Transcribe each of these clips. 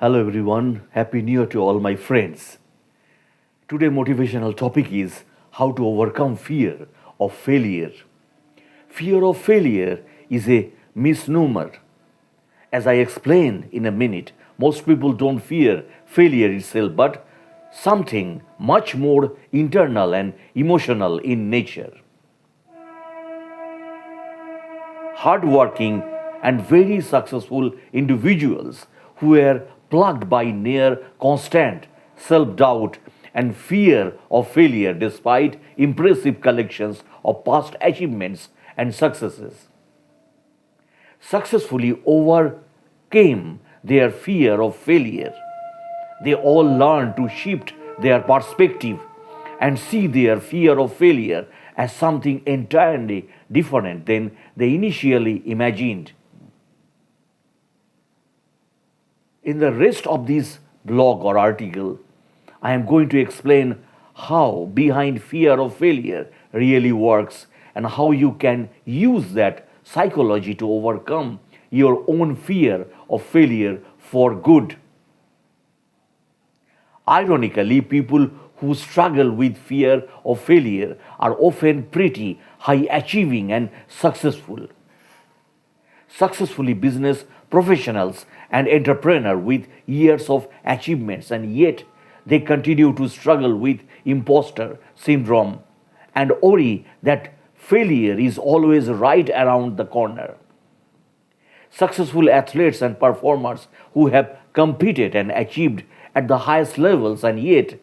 Hello everyone, Happy New Year to all my friends. Today motivational topic is how to overcome fear of failure. Fear of failure is a misnomer. As I explain in a minute, most people don't fear failure itself but something much more internal and emotional in nature. Hardworking and very successful individuals who were plagued by near constant self doubt and fear of failure despite impressive collections of past achievements and successes successfully overcame their fear of failure. They all learned to shift their perspective and see their fear of failure as something entirely different than they initially imagined. In the rest of this blog or article, I am going to explain how behind fear of failure really works and how you can use that psychology to overcome your own fear of failure for good. Ironically, people who struggle with fear of failure are often pretty high achieving and successful. Successfully business professionals and entrepreneurs with years of achievements, and yet they continue to struggle with imposter syndrome and worry that failure is always right around the corner. Successful athletes and performers who have competed and achieved at the highest levels, and yet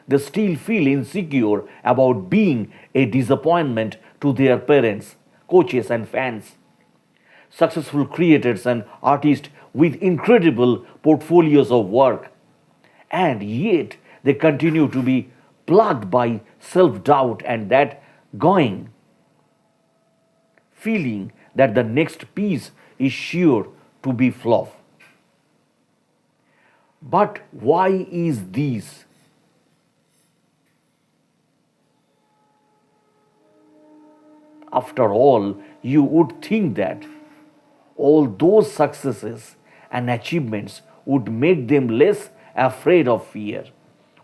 they still feel insecure about being a disappointment to their parents, coaches, and fans. Successful creators and artists with incredible portfolios of work, and yet they continue to be plagued by self doubt and that going feeling that the next piece is sure to be flop. But why is this? After all, you would think that all those successes and achievements would make them less afraid of fear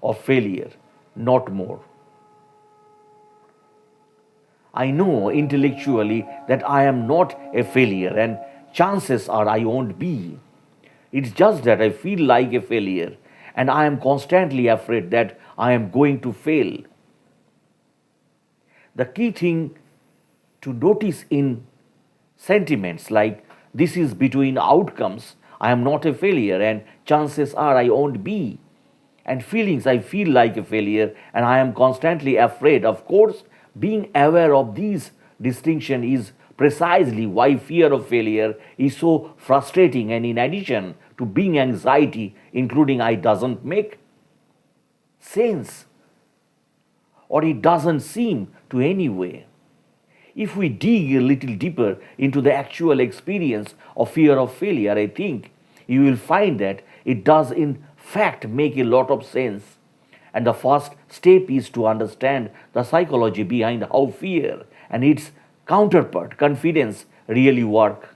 of failure, not more. I know intellectually that I am not a failure, and chances are I won't be. It's just that I feel like a failure, and I am constantly afraid that I am going to fail. The key thing to notice in sentiments like this is between outcomes, I am not a failure, and chances are I won't be, and feelings I feel like a failure and I am constantly afraid. Of course, being aware of these distinction is precisely why fear of failure is so frustrating, and in addition to being anxiety, including I doesn't make sense or it doesn't seem to anyway. If we dig a little deeper into the actual experience of fear of failure, I think you will find that it does, in fact, make a lot of sense. And the first step is to understand the psychology behind how fear and its counterpart, confidence, really work.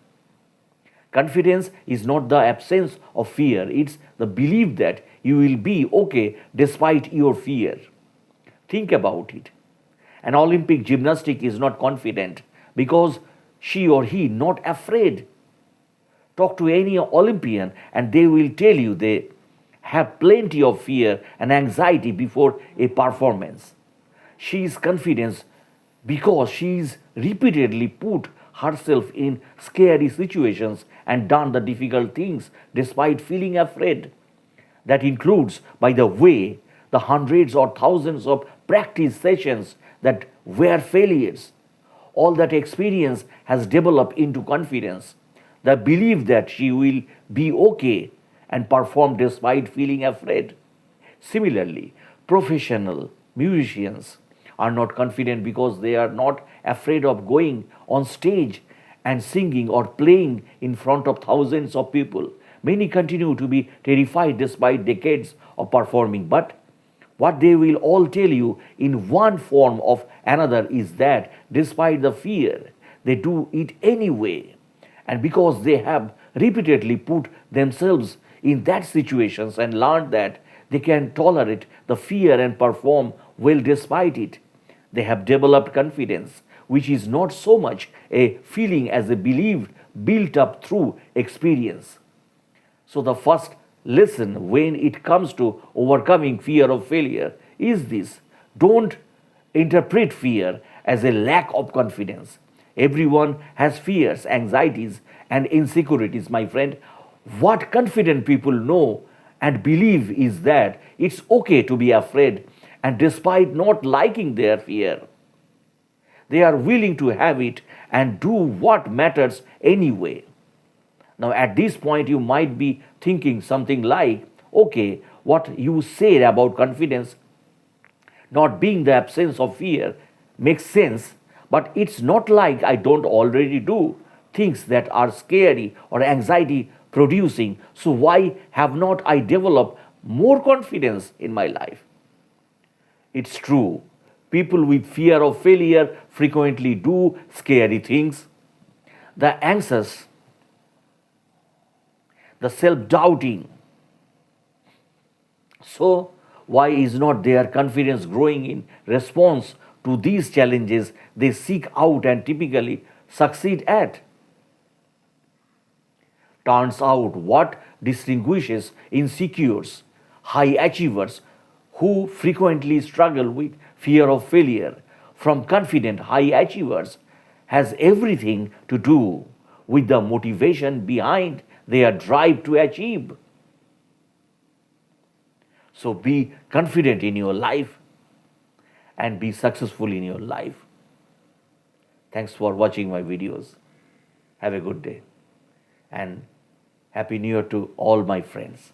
Confidence is not the absence of fear, it's the belief that you will be okay despite your fear. Think about it. An Olympic gymnastic is not confident because she or he not afraid. Talk to any Olympian and they will tell you they have plenty of fear and anxiety before a performance. She is confident because she is repeatedly put herself in scary situations and done the difficult things despite feeling afraid. That includes, by the way, the hundreds or thousands of practice sessions that were failures. All that experience has developed into confidence, the belief that she will be okay and perform despite feeling afraid. Similarly, professional musicians are not confident because they are not afraid of going on stage and singing or playing in front of thousands of people. Many continue to be terrified despite decades of performing, but what they will all tell you in one form or another is that despite the fear, they do it anyway. And because they have repeatedly put themselves in that situations and learn that they can tolerate the fear and perform well despite it. They have developed confidence, which is not so much a feeling as a belief built up through experience. So, the first lesson when it comes to overcoming fear of failure is this: don't interpret fear as a lack of confidence. Everyone has fears, anxieties, and insecurities, my friend. What confident people know and believe is that it's okay to be afraid, and despite not liking their fear, they are willing to have it and do what matters anyway. Now, at this point, you might be thinking something like, okay, what you said about confidence not being the absence of fear makes sense, but it's not like I don't already do things that are scary or anxiety producing. So, why have not I developed more confidence in my life? It's true. People with fear of failure frequently do scary things. The anxious, the self doubting. So, why is not their confidence growing in response to these challenges they seek out and typically succeed at? Turns out what distinguishes insecures, high achievers who frequently struggle with fear of failure from confident high achievers has everything to do with the motivation behind their drive to achieve. So be confident in your life and be successful in your life. Thanks for watching my videos. Have a good day and Happy New Year to all my friends.